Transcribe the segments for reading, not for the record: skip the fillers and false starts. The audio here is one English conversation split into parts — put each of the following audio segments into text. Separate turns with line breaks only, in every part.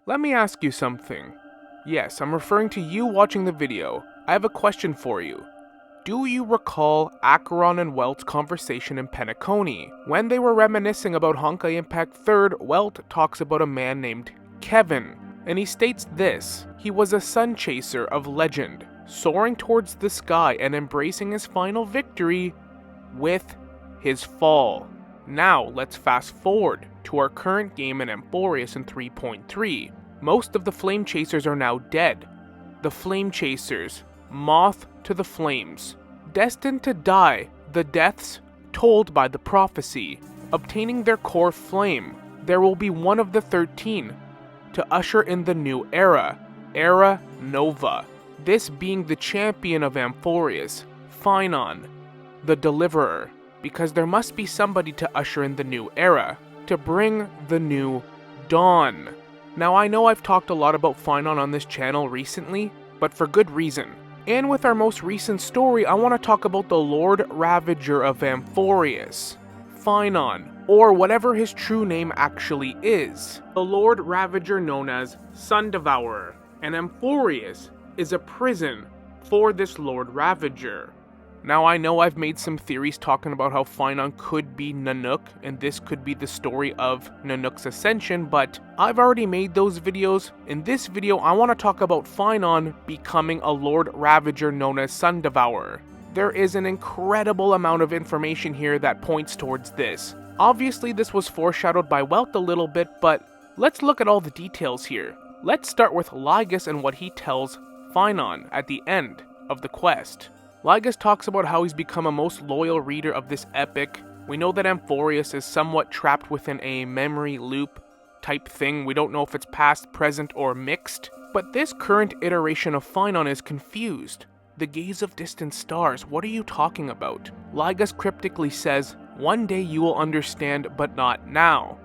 Let me ask you something. Yes, I'm referring to you watching the video. I have a question for you. Do you recall Acheron and Welt's conversation in Penacony? When they were reminiscing about Honkai Impact 3rd, Welt talks about a man named Kevin, and he states this: he was a sun chaser of legend, soaring towards the sky and embracing his final victory with his fall. Now let's fast forward to our current game in Amphoreus in 3.3. Most of the Flame Chasers are now dead. The Flame Chasers, moth to the flames, destined to die the deaths told by the prophecy. Obtaining their core flame, there will be one of the 13 to usher in the new era, Era Nova. This being the champion of Amphoreus, Phainon, the Deliverer, because there must be somebody to usher in the new era, to bring the new dawn. Now I know I've talked a lot about Phainon on this channel recently, but for good reason. And with our most recent story, I want to talk about the Lord Ravager of Amphoreus, Phainon, or whatever his true name actually is. The Lord Ravager known as Sun Devourer, and Amphoreus is a prison for this Lord Ravager. Now I know I've made some theories talking about how Phainon could be Nanook, and this could be the story of Nanook's ascension, but I've already made those videos. In this video, I want to talk about Phainon becoming a Lord Ravager known as Sun Devourer. There is an incredible amount of information here that points towards this. Obviously, this was foreshadowed by Welt a little bit, but let's look at all the details here. Let's start with Lygus and what he tells Phainon at the end of the quest. Lygus talks about how he's become a most loyal reader of this epic. We know that Amphoreus is somewhat trapped within a memory loop type thing. We don't know if it's past, present, or mixed. But this current iteration of Phainon is confused. The gaze of distant stars, what are you talking about? Lygus cryptically says, one day you will understand, but not now.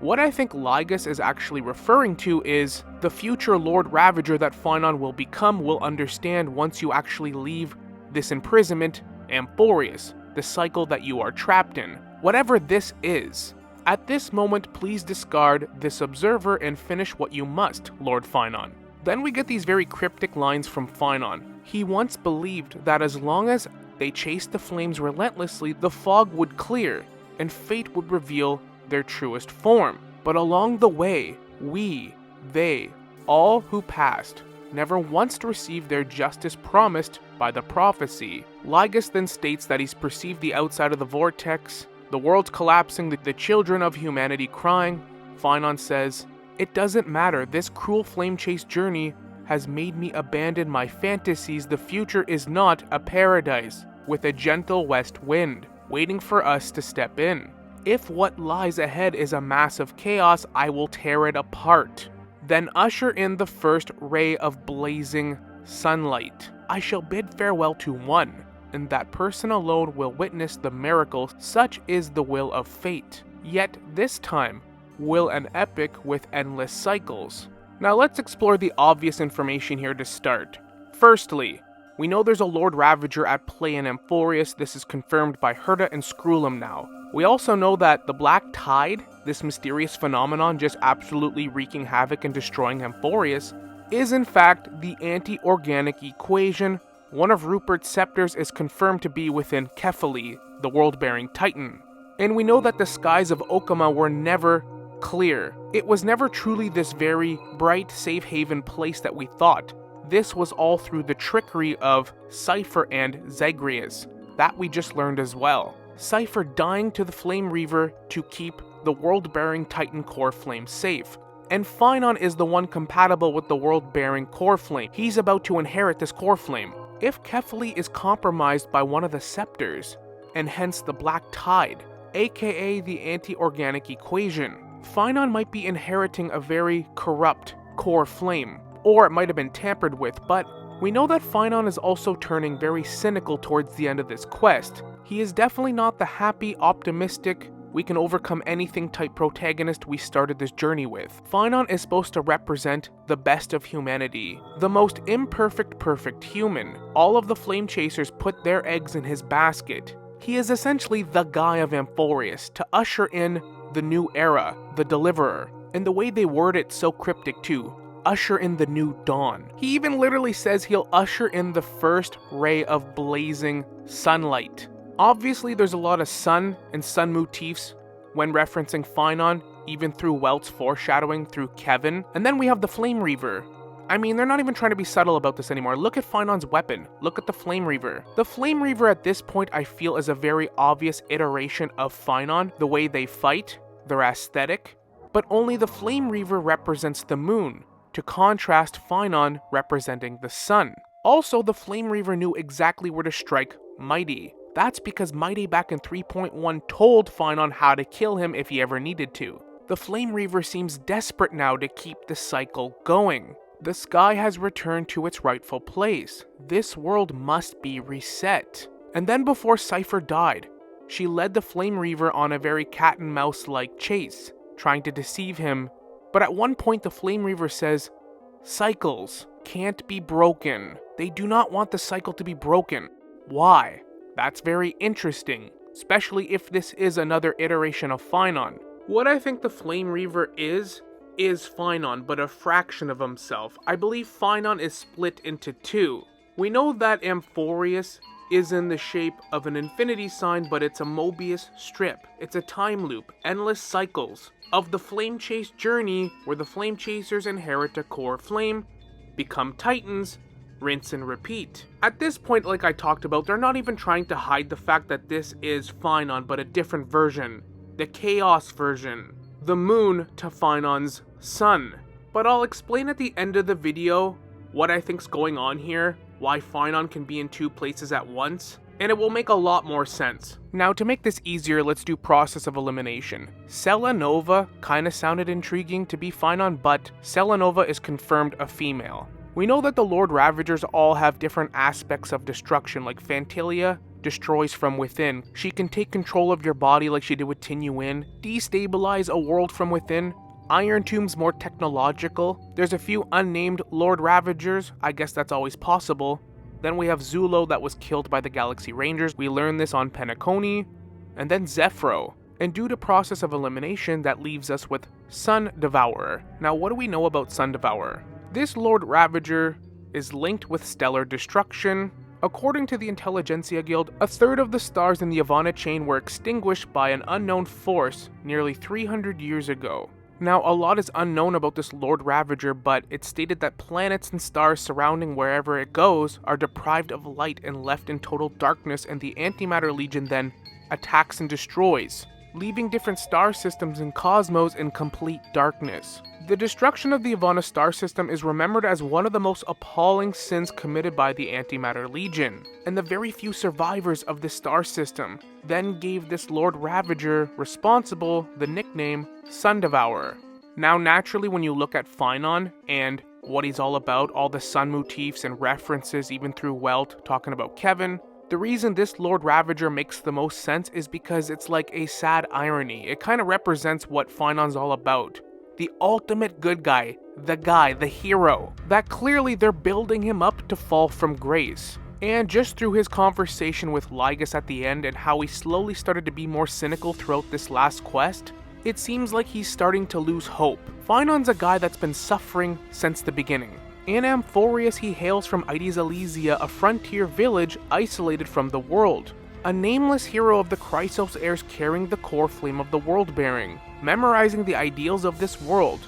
What I think Lygus is actually referring to is the future Lord Ravager that Phainon will become will understand once you actually leave this imprisonment, Amphoreus, the cycle that you are trapped in. Whatever this is. At this moment, please discard this observer and finish what you must, Lord Phainon. Then we get these very cryptic lines from Phainon. He once believed that as long as they chased the flames relentlessly, the fog would clear, and fate would reveal their truest form. But along the way, they, all who passed, never once received their justice promised by the prophecy. Lygus then states that he's perceived the outside of the vortex, the world's collapsing, the children of humanity crying. Phainon says, it doesn't matter, this cruel flame chase journey has made me abandon my fantasies. The future is not a paradise with a gentle west wind waiting for us to step in. If what lies ahead is a mass of chaos, I will tear it apart. Then usher in the first ray of blazing sunlight. I shall bid farewell to one, and that person alone will witness the miracle. Such is the will of fate. Yet this time, will an epic with endless cycles. Now let's explore the obvious information here to start. Firstly, we know there's a Lord Ravager at play in Amphoreus. This is confirmed by Herta and Scrulum now. We also know that the Black Tide, this mysterious phenomenon just absolutely wreaking havoc and destroying Amphoreus, is in fact the anti-organic equation. One of Rupert's scepters is confirmed to be within Kefali, the world-bearing titan. And we know that the skies of Okama were never clear. It was never truly this very bright, safe haven place that we thought. This was all through the trickery of Cypher and Zagreus. That we just learned as well. Cypher dying to the Flame Reaver to keep the world-bearing Titan core flame safe. And Phainon is the one compatible with the world-bearing core flame. He's about to inherit this core flame. If Kefali is compromised by one of the scepters, and hence the Black Tide, aka the anti-organic equation, Phainon might be inheriting a very corrupt core flame, or it might have been tampered with, but we know that Phainon is also turning very cynical towards the end of this quest. He is definitely not the happy, optimistic, we can overcome anything type protagonist we started this journey with. Phainon is supposed to represent the best of humanity, the most imperfect perfect human. All of the flame chasers put their eggs in his basket. He is essentially the guy of Amphoreus to usher in the new era, the Deliverer. And the way they word it so cryptic too. Usher in the new dawn. He even literally says he'll usher in the first ray of blazing sunlight. Obviously, there's a lot of sun and sun motifs when referencing Phainon, even through Welt's foreshadowing through Kevin. And then we have the Flame Reaver. I mean, they're not even trying to be subtle about this anymore. Look at Phainon's weapon. Look at the Flame Reaver. The Flame Reaver at this point I feel is a very obvious iteration of Phainon. The way they fight, their aesthetic. But only the Flame Reaver represents the moon, to contrast Phainon representing the sun. Also, the Flame Reaver knew exactly where to strike Mighty. That's because Mighty back in 3.1 told Phainon how to kill him if he ever needed to. The Flame Reaver seems desperate now to keep the cycle going. The sky has returned to its rightful place. This world must be reset. And then before Cypher died, she led the Flame Reaver on a very cat and mouse-like chase, trying to deceive him. But at one point the Flame Reaver says, "Cycles can't be broken." They do not want the cycle to be broken. Why? That's very interesting, especially if this is another iteration of Phainon. What I think the Flame Reaver is Phainon, but a fraction of himself. I believe Phainon is split into two. We know that Amphoreus is in the shape of an infinity sign, but it's a Mobius strip. It's a time loop, endless cycles of the Flame Chase journey, where the Flame Chasers inherit a core flame, become Titans, rinse and repeat. At this point, like I talked about, they're not even trying to hide the fact that this is Phainon, but a different version. The Chaos version. The moon to Phainon's sun. But I'll explain at the end of the video what I think's going on here, why Phainon can be in two places at once, and it will make a lot more sense. Now, to make this easier, let's do process of elimination. Selenova kinda sounded intriguing to be Phainon, but Selenova is confirmed a female. We know that the Lord Ravagers all have different aspects of destruction, like Phantilia destroys from within. She can take control of your body like she did with Tinuin, destabilize a world from within. Iron Tomb's more technological. There's a few unnamed Lord Ravagers, I guess that's always possible. Then we have Zulo that was killed by the Galaxy Rangers, we learned this on Penacony. And then Zephyro. And due to process of elimination, that leaves us with Sun Devourer. Now, what do we know about Sun Devourer? This Lord Ravager is linked with stellar destruction. According to the Intelligentsia Guild, a third of the stars in the Ivana chain were extinguished by an unknown force nearly 300 years ago. Now, a lot is unknown about this Lord Ravager, but it's stated that planets and stars surrounding wherever it goes are deprived of light and left in total darkness, and the Antimatter Legion then attacks and destroys, leaving different star systems and cosmos in complete darkness. The destruction of the Ivana star system is remembered as one of the most appalling sins committed by the Antimatter Legion, and the very few survivors of this star system then gave this Lord Ravager responsible the nickname Sun Devourer. Now, naturally, when you look at Phainon and what he's all about, all the sun motifs and references even through Welt talking about Kevin, the reason this Lord Ravager makes the most sense is because it's like a sad irony. It kind of represents what Phainon's all about. The ultimate good guy, the hero, that clearly they're building him up to fall from grace. And just through his conversation with Lygus at the end and how he slowly started to be more cynical throughout this last quest, it seems like he's starting to lose hope. Phainon's a guy that's been suffering since the beginning. In Amphoreus, he hails from Ides Elysia, a frontier village isolated from the world. A nameless hero of the Chrysos heirs carrying the core flame of the world-bearing, memorizing the ideals of this world,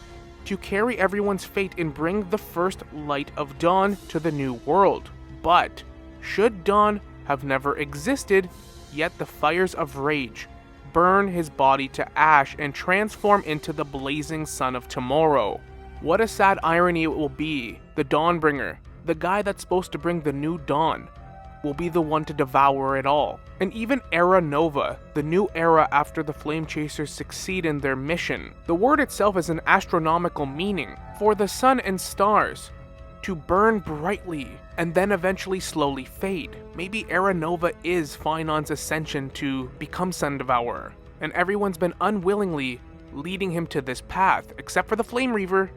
to carry everyone's fate and bring the first light of dawn to the new world. But, should dawn have never existed, yet the fires of rage burn his body to ash and transform into the blazing sun of tomorrow. What a sad irony it will be. The Dawnbringer, the guy that's supposed to bring the new dawn, will be the one to devour it all. And even Era Nova, the new era after the Flame Chasers succeed in their mission. The word itself has an astronomical meaning, for the sun and stars to burn brightly and then eventually slowly fade. Maybe Era Nova is Phainon's ascension to become Sun Devourer, and everyone's been unwillingly leading him to this path, except for the Flame Reaver,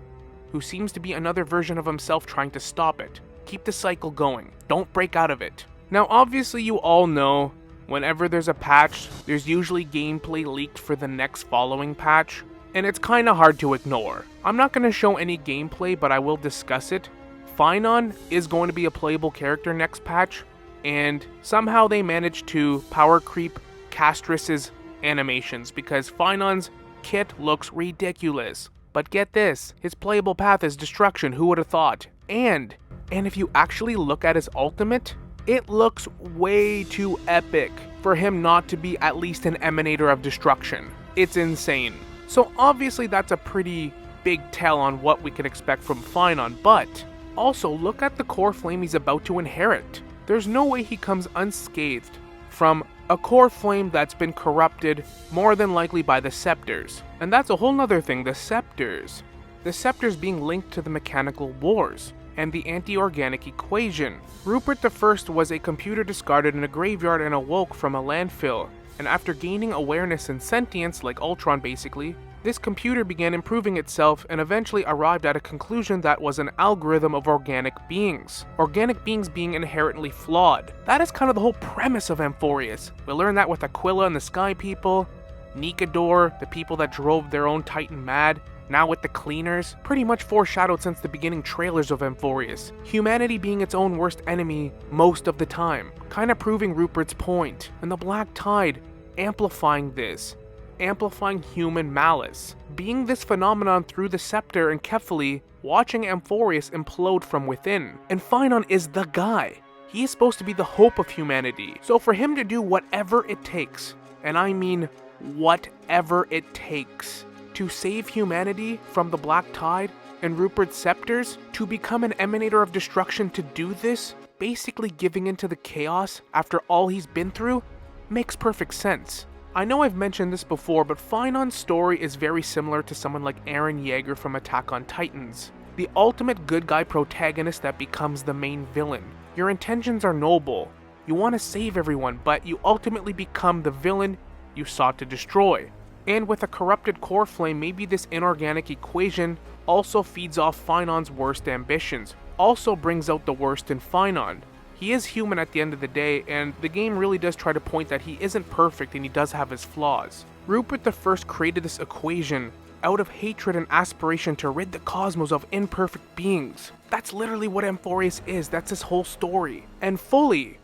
who seems to be another version of himself trying to stop it. Keep the cycle going. Don't break out of it. Now, obviously you all know, whenever there's a patch, there's usually gameplay leaked for the next following patch. and it's kinda hard to ignore. I'm not gonna show any gameplay, but I will discuss it. Phainon is going to be a playable character next patch, and somehow they managed to power creep Castrus's animations because Phainon's kit looks ridiculous. But get this, his playable path is destruction, who would have thought? And if you actually look at his ultimate, it looks way too epic for him not to be at least an emanator of destruction. It's insane. So obviously that's a pretty big tell on what we can expect from Phainon, but also look at the core flame he's about to inherit. There's no way he comes unscathed from a core flame that's been corrupted more than likely by the scepters. And that's a whole nother thing, the scepters. The scepters being linked to the mechanical wars and the anti-organic equation. Rupert I was a computer discarded in a graveyard and awoke from a landfill, and after gaining awareness and sentience, like Ultron basically, this computer began improving itself and eventually arrived at a conclusion that was an algorithm of organic beings. Organic beings being inherently flawed. That is kind of the whole premise of Amphoreus. We learned that with Aquila and the Sky People, Nikador, the people that drove their own Titan mad, now with the Cleaners, pretty much foreshadowed since the beginning trailers of Amphoreus. Humanity being its own worst enemy most of the time, kinda proving Rupert's point. And the Black Tide amplifying this. Amplifying human malice, being this phenomenon through the scepter and Kephali, watching Amphoreus implode from within. And Phainon is the guy. He is supposed to be the hope of humanity. So for him to do whatever it takes, and I mean whatever it takes, to save humanity from the Black Tide and Rupert's scepters, to become an emanator of destruction, to do this, basically giving into the chaos after all he's been through, makes perfect sense. I know I've mentioned this before, but Phainon's story is very similar to someone like Eren Yeager from Attack on Titans. The ultimate good guy protagonist that becomes the main villain. Your intentions are noble. You want to save everyone, but you ultimately become the villain you sought to destroy. And with a corrupted core flame, maybe this inorganic equation also feeds off Phainon's worst ambitions, also brings out the worst in Phainon. He is human at the end of the day, and the game really does try to point that he isn't perfect and he does have his flaws. Rupert I created this equation out of hatred and aspiration to rid the cosmos of imperfect beings. That's literally what Amphoreus is, that's his whole story. And Fully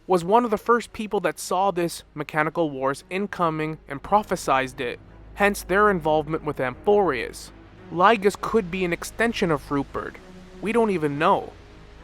was one of the first people that saw this mechanical wars incoming and prophesized it, hence their involvement with Amphoreus. Lygus could be an extension of Rupert. We don't even know.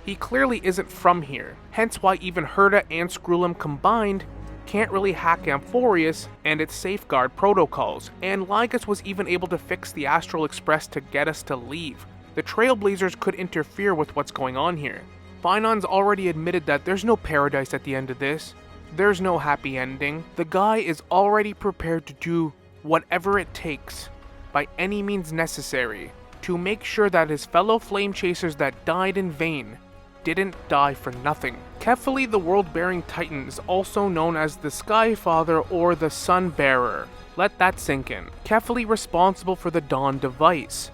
He clearly isn't from here, hence why even Herta and Skrullum combined can't really hack Amphoreus and its safeguard protocols, and Lygus was even able to fix the Astral Express to get us to leave. The Trailblazers could interfere with what's going on here. Phainon's already admitted that there's no paradise at the end of this. There's no happy ending. The guy is already prepared to do whatever it takes, by any means necessary, to make sure that his fellow flame chasers that died in vain didn't die for nothing. Kephali, the world-bearing titan, is also known as the Sky Father or the Sun Bearer. Let that sink in. Kephali responsible for the Dawn device,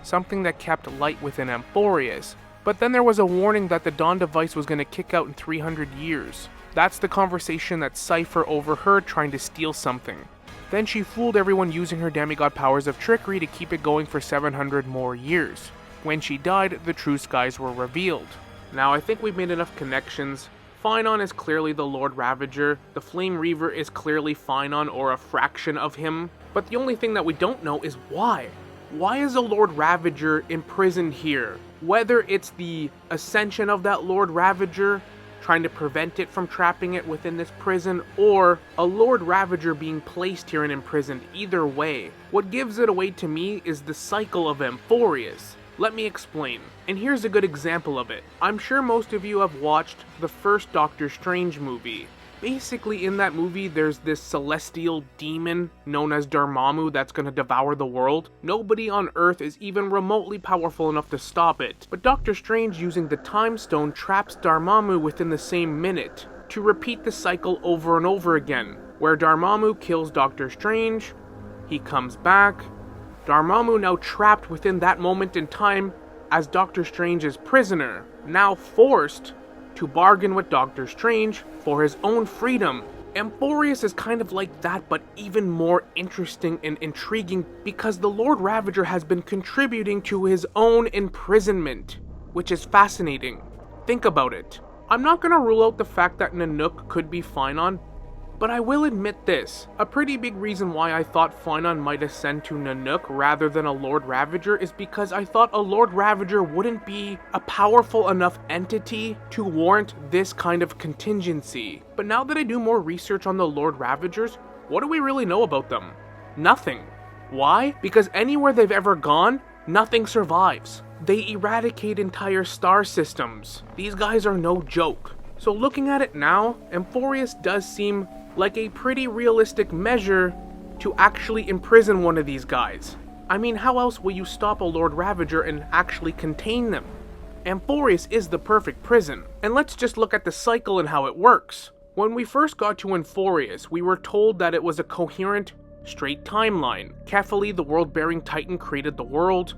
something that kept light within Amphoreus. But then there was a warning that the Dawn device was going to kick out in 300 years. That's the conversation that Cypher overheard trying to steal something. Then she fooled everyone using her demigod powers of trickery to keep it going for 700 more years. When she died, the true skies were revealed. Now I think we've made enough connections. Phainon is clearly the Lord Ravager. The Flame Reaver is clearly Phainon or a fraction of him. But the only thing that we don't know is why. Why is the Lord Ravager imprisoned here? Whether it's the ascension of that Lord Ravager, trying to prevent it from trapping it within this prison, or a Lord Ravager being placed here and imprisoned, either way, what gives it away to me is the cycle of Amphoreus. Let me explain. And here's a good example of it. I'm sure most of you have watched the first Doctor Strange movie. Basically, in that movie, there's this celestial demon known as Dormammu that's gonna devour the world. Nobody on Earth is even remotely powerful enough to stop it. But Doctor Strange, using the Time Stone, traps Dormammu within the same minute, to repeat the cycle over and over again, where Dormammu kills Doctor Strange, he comes back, Dormammu now trapped within that moment in time as Doctor Strange's prisoner, now forced to bargain with Doctor Strange for his own freedom Amphoreus is kind of like that, but even more interesting and intriguing because the Lord Ravager has been contributing to his own imprisonment, which is fascinating. Think about it. I'm not gonna rule out the fact that Nanook could be Phainon, but I will admit this. A pretty big reason why I thought Phainon might ascend to Nanook rather than a Lord Ravager is because I thought a Lord Ravager wouldn't be a powerful enough entity to warrant this kind of contingency. But now that I do more research on the Lord Ravagers, what do we really know about them? Nothing. Why? Because anywhere they've ever gone, nothing survives. They eradicate entire star systems. These guys are no joke. So looking at it now, Amphoreus does seem like a pretty realistic measure to actually imprison one of these guys. I mean, how else will you stop a Lord Ravager and actually contain them? Amphoreus is the perfect prison. And let's just look at the cycle and how it works. When we first got to Amphoreus, we were told that it was a coherent, straight timeline. Kephili, the world-bearing titan, created the world.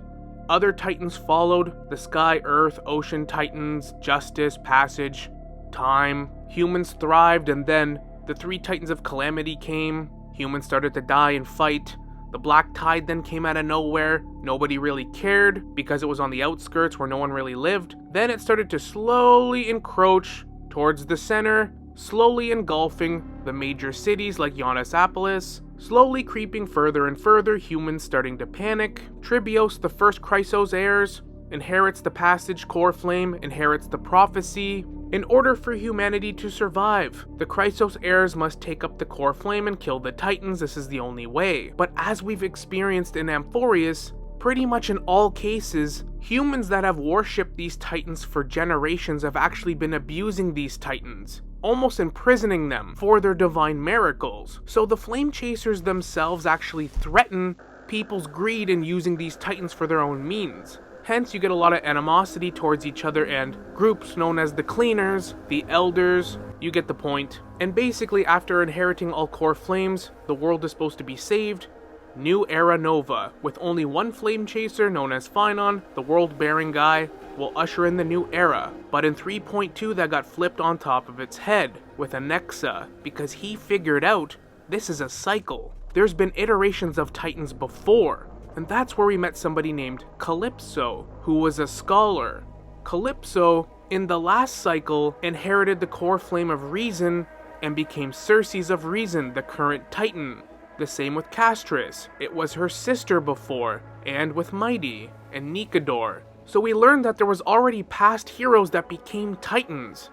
Other titans followed: the sky, earth, ocean titans, justice, passage, time. Humans thrived, and then the 3 titans of calamity came. Humans started to die and fight. The black tide then came out of nowhere. Nobody really cared because it was on the outskirts where no one really lived. Then it started to slowly encroach towards the center, slowly engulfing the major cities like Yonisopolis, slowly creeping further and further, humans starting to panic. Tribios, the first Chrysos heirs, inherits the passage core flame, inherits the prophecy. In order for humanity to survive, the Chrysos heirs must take up the core flame and kill the titans. This is the only way. But as we've experienced in Amphoreus, pretty much in all cases, humans that have worshipped these titans for generations have actually been abusing these titans, almost imprisoning them for their divine miracles. So the flame chasers themselves actually threaten people's greed in using these titans for their own means. Hence, you get a lot of animosity towards each other and groups known as the Cleaners, the Elders, you get the point. And basically, after inheriting all core flames, the world is supposed to be saved. New Era Nova, with only one flame chaser known as Phainon, the world-bearing guy, will usher in the new era. But in 3.2, that got flipped on top of its head with a Nexa, because he figured out this is a cycle. There's been iterations of Titans before. And that's where we met somebody named Calypso, who was a scholar. Calypso, in the last cycle, inherited the core flame of reason and became Circes of Reason, the current Titan. The same with Castris. It was her sister before, and with Mighty and Nicodor. So we learned that there was already past heroes that became Titans.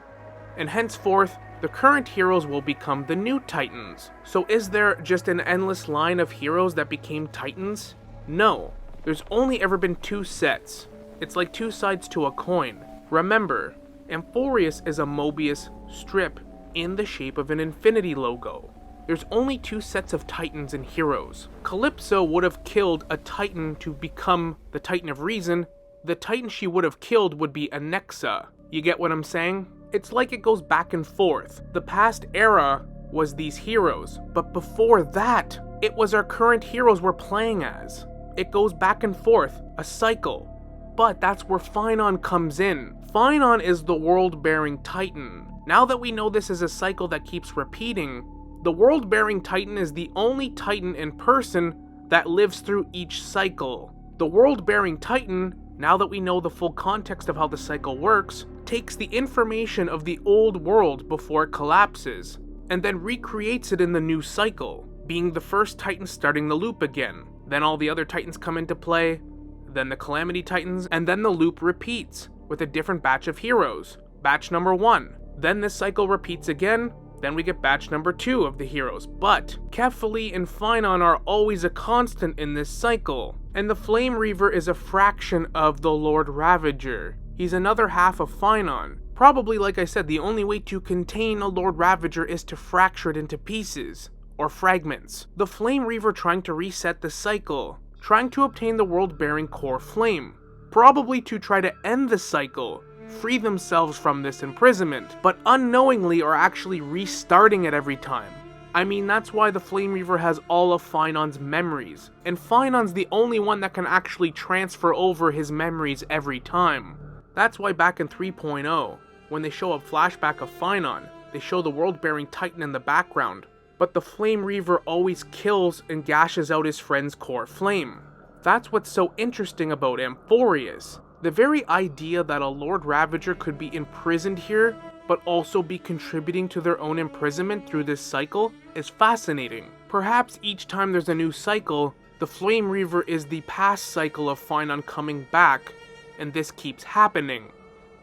And henceforth, the current heroes will become the new Titans. So is there just an endless line of heroes that became Titans? No, there's only ever been 2 sets. It's like 2 sides to a coin. Remember, Amphoreus is a Mobius strip in the shape of an infinity logo. There's only 2 sets of titans and heroes. Calypso would have killed a titan to become the Titan of Reason. The titan she would have killed would be a Nexa. You get what I'm saying? It's like it goes back and forth. The past era was these heroes, but before that, it was our current heroes we're playing as. It goes back and forth, a cycle. But that's where Phainon comes in. Phainon is the world-bearing titan. Now that we know this is a cycle that keeps repeating, the world-bearing titan is the only titan in person that lives through each cycle. The world-bearing titan, now that we know the full context of how the cycle works, takes the information of the old world before it collapses, and then recreates it in the new cycle, being the first titan starting the loop again. Then all the other titans come into play, then the Calamity Titans, and then the loop repeats with a different batch of heroes. Batch number 1. Then this cycle repeats again, then we get batch number 2 of the heroes. But Kephili and Phainon are always a constant in this cycle, and the Flame Reaver is a fraction of the Lord Ravager. He's another half of Phainon. Probably, like I said, the only way to contain a Lord Ravager is to fracture it into pieces, or fragments. The Flame Reaver trying to reset the cycle, trying to obtain the world-bearing core flame, probably to try to end the cycle, free themselves from this imprisonment, but unknowingly are actually restarting it every time. I mean, that's why the Flame Reaver has all of Phainon's memories, and Phainon's the only one that can actually transfer over his memories every time. That's why back in 3.0, when they show a flashback of Phainon, they show the world-bearing Titan in the background, but the Flame Reaver always kills and gashes out his friend's core flame. That's what's so interesting about Amphoreus. The very idea that a Lord Ravager could be imprisoned here, but also be contributing to their own imprisonment through this cycle, is fascinating. Perhaps each time there's a new cycle, the Flame Reaver is the past cycle of Phainon coming back, and this keeps happening.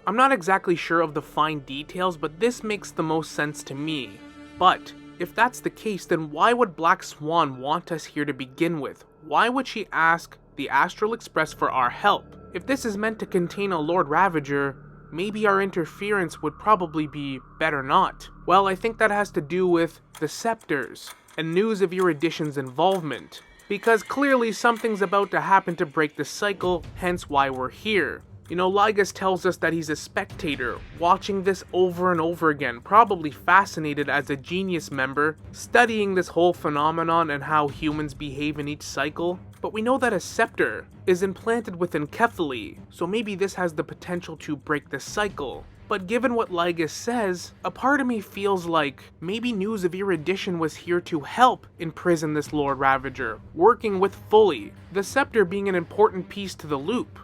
I'm not exactly sure of the fine details, but this makes the most sense to me. But if that's the case, then why would Black Swan want us here to begin with? Why would she ask the Astral Express for our help? If this is meant to contain a Lord Ravager, maybe our interference would probably be better not. Well, I think that has to do with the Scepters and news of Erudition's involvement, because clearly something's about to happen to break the cycle, hence why we're here. You know, Lygus tells us that he's a spectator, watching this over and over again, probably fascinated as a genius member, studying this whole phenomenon and how humans behave in each cycle. But we know that a scepter is implanted within Kephali, so maybe this has the potential to break the cycle. But given what Lygus says, a part of me feels like maybe news of Erudition was here to help imprison this Lord Ravager, working with Fully, the scepter being an important piece to the loop,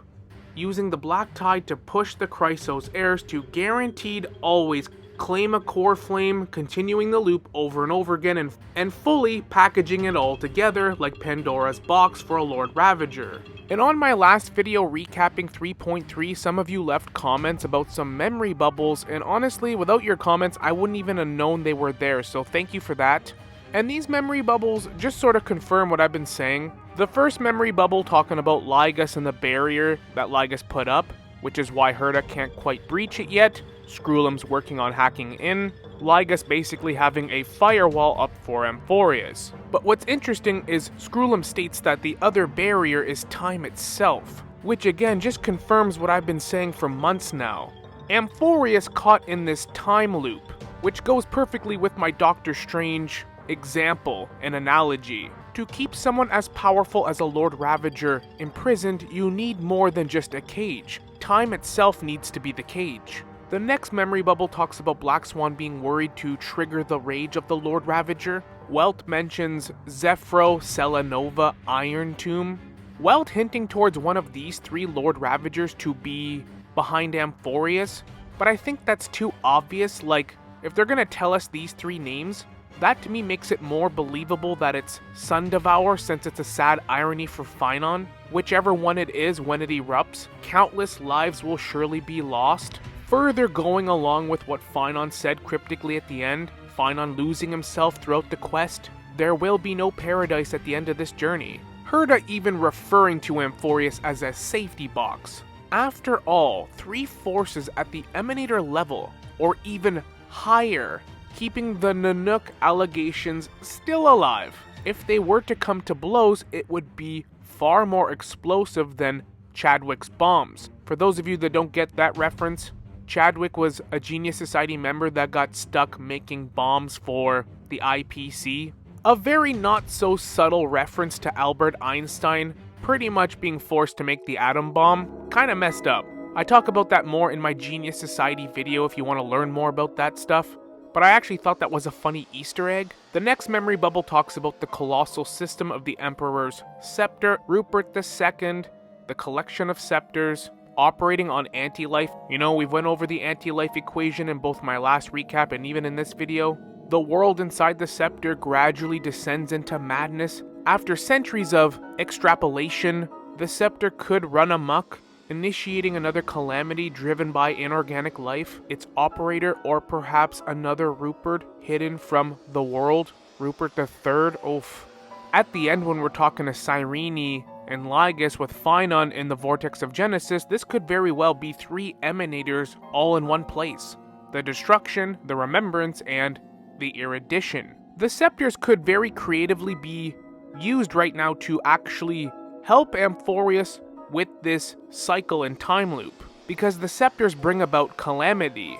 using the Black Tide to push the Chrysos heirs to guaranteed always claim a core flame, continuing the loop over and over again, and fully packaging it all together like Pandora's box for a Lord Ravager. And on my last video recapping 3.3, some of you left comments about some memory bubbles, and honestly, without your comments, I wouldn't even have known they were there, so thank you for that. And these memory bubbles just sort of confirm what I've been saying. The first memory bubble talking about Lygus and the barrier that Lygus put up, which is why Herta can't quite breach it yet. Screwlum's working on hacking in. Lygus basically having a firewall up for Amphoreus. But what's interesting is Screwlum states that the other barrier is time itself, which again just confirms what I've been saying for months now. Amphoreus caught in this time loop, which goes perfectly with my Doctor Strange example and analogy. To keep someone as powerful as a Lord Ravager imprisoned, you need more than just a cage. Time itself needs to be the cage. The next memory bubble talks about Black Swan being worried to trigger the rage of the Lord Ravager. Welt mentions Zephyro, Selenova, Iron Tomb. Welt hinting towards one of these three Lord Ravagers to be behind Amphoreus, but I think that's too obvious. Like, if they're gonna tell us these three names, that to me makes it more believable that it's Sun Devourer, since it's a sad irony for Phainon. Whichever one it is, when it erupts, countless lives will surely be lost. Further going along with what Phainon said cryptically at the end, Phainon losing himself throughout the quest, there will be no paradise at the end of this journey. Herta even referring to Amphoreus as a safety box. After all, three forces at the Emanator level, or even higher, keeping the nanook allegations still alive. If they were to come to blows, it would be far more explosive than Chadwick's bombs. For those of you that don't get that reference, Chadwick was a Genius Society member that got stuck making bombs for the IPC. A very not so subtle reference to Albert Einstein pretty much being forced to make the atom bomb. Kinda messed up. I talk about that more in my Genius Society video if you want to learn more about that stuff. But I actually thought that was a funny Easter egg. The next memory bubble talks about the colossal system of the Emperor's scepter, Rupert II, the collection of scepters, operating on anti-life. You know, we've went over the anti-life equation in both my last recap and even in this video. The world inside the scepter gradually descends into madness. After centuries of extrapolation, the scepter could run amok, initiating another calamity driven by inorganic life, its operator, or perhaps another Rupert hidden from the world. Rupert III, oof. At the end, when we're talking to Cyrene and Lygus with Phainon in the Vortex of Genesis, this could very well be three emanators all in one place. The Destruction, the Remembrance, and the Erudition. The Scepters could very creatively be used right now to actually help Amphoreus with this cycle and time loop, because the Scepters bring about calamity.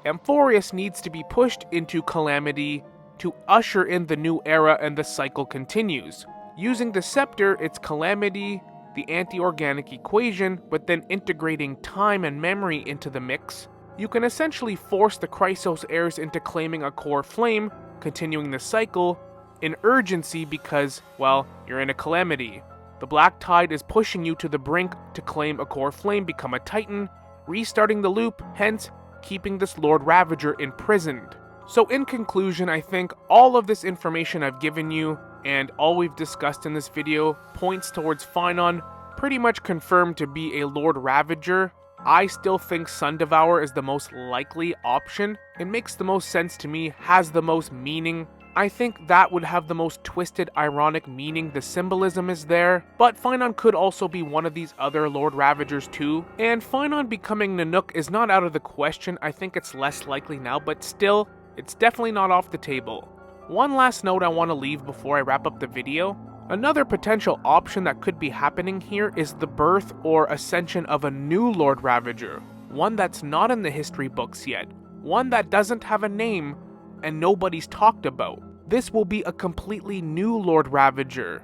Amphoreus needs to be pushed into calamity to usher in the new era, and the cycle continues. Using the scepter, it's calamity, the anti-organic equation, but then integrating time and memory into the mix. you can essentially force the Chrysos heirs into claiming a core flame, continuing the cycle, in urgency because, well, you're in a calamity. The Black Tide is pushing you to the brink to claim a core flame, become a Titan, restarting the loop, hence keeping this Lord Ravager imprisoned. So in conclusion, I think all of this information I've given you and all we've discussed in this video points towards Phainon pretty much confirmed to be a Lord Ravager. I still think Sun Devourer is the most likely option. It makes the most sense to me, has the most meaning. I think that would have the most twisted, ironic meaning. The symbolism is there, but Phainon could also be one of these other Lord Ravagers too. And Phainon becoming Nanook is not out of the question. I think it's less likely now, but still, it's definitely not off the table. One last note I want to leave before I wrap up the video. Another potential option that could be happening here is the birth or ascension of a new Lord Ravager. One that's not in the history books yet. One that doesn't have a name and nobody's talked about. This will be a completely new Lord Ravager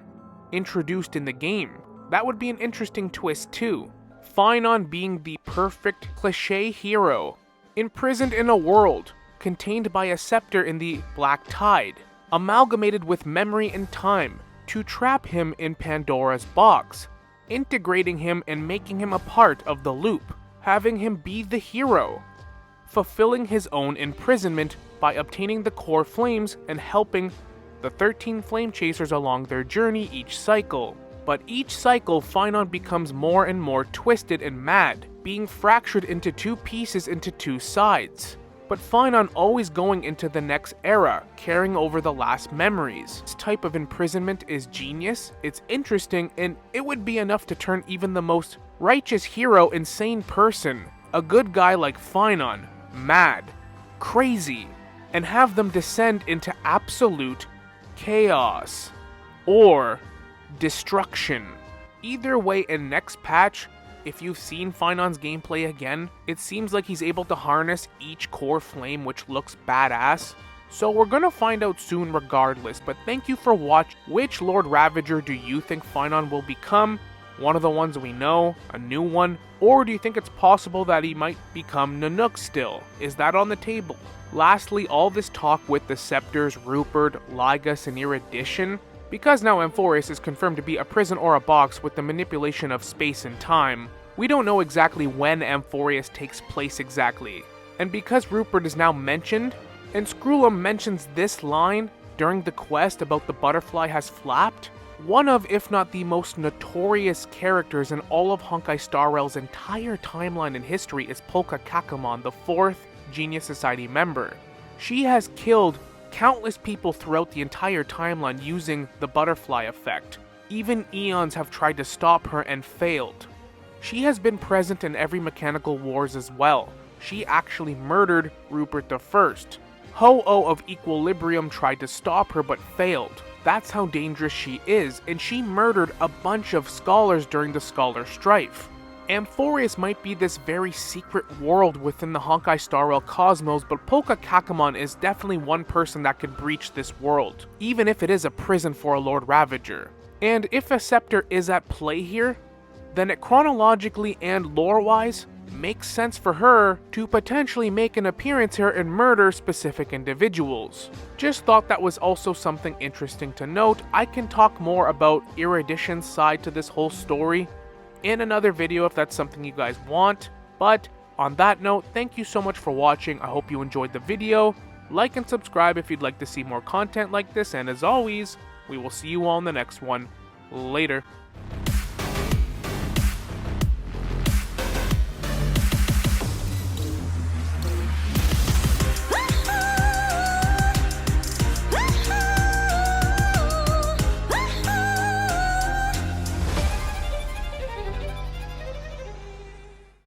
introduced in the game. That would be an interesting twist too. Phainon being the perfect cliché hero, imprisoned in a world contained by a scepter in the Black Tide, amalgamated with memory and time to trap him in Pandora's box, integrating him and making him a part of the loop, having him be the hero, fulfilling his own imprisonment by obtaining the core flames and helping the 13 flame chasers along their journey each cycle. But each cycle, Phainon becomes more and more twisted and mad, being fractured into two pieces into two sides. But Phainon always going into the next era, carrying over the last memories. This type of imprisonment is genius, it's interesting, and it would be enough to turn even the most righteous hero insane person, a good guy like Phainon, mad, crazy, and have them descend into absolute chaos or destruction. Either way, in next patch, if you've seen Phainon's gameplay again, it seems like he's able to harness each core flame, which looks badass. So we're gonna find out soon regardless, but thank you for watching. Which Lord Ravager do you think Phainon will become? One of the ones we know, a new one, or do you think it's possible that he might become Nanook still? Is that on the table? Lastly, all this talk with the Scepters, Rupert, Lygus, and Erudition, because now Amphoreus is confirmed to be a prison or a box with the manipulation of space and time, we don't know exactly when Amphoreus takes place exactly. And because Rupert is now mentioned, and Screwlum mentions this line during the quest about the butterfly has flapped, one of, if not the most notorious characters in all of Honkai Star Rail's entire timeline and history is Polka Kakamon, the 4th Genius Society member. She has killed countless people throughout the entire timeline using the butterfly effect. Even eons have tried to stop her and failed. She has been present in every mechanical wars as well. She actually murdered Rupert the First. Ho-Oh of Equilibrium tried to stop her but failed. That's how dangerous she is, and she murdered a bunch of scholars during the Scholar Strife. Amphoreus might be this very secret world within the Honkai Star Rail cosmos, but Polka Kakamon is definitely one person that could breach this world, even if it is a prison for a Lord Ravager. And if a scepter is at play here, then it chronologically and lore-wise makes sense for her to potentially make an appearance here and murder specific individuals. Just thought that was also something interesting to note. I can talk more about Erudition's side to this whole story in another video if that's something you guys want, but on that note, thank you so much for watching. I hope you enjoyed the video. Like and subscribe if you'd like to see more content like this, and as always, we will see you all in the next one. Later.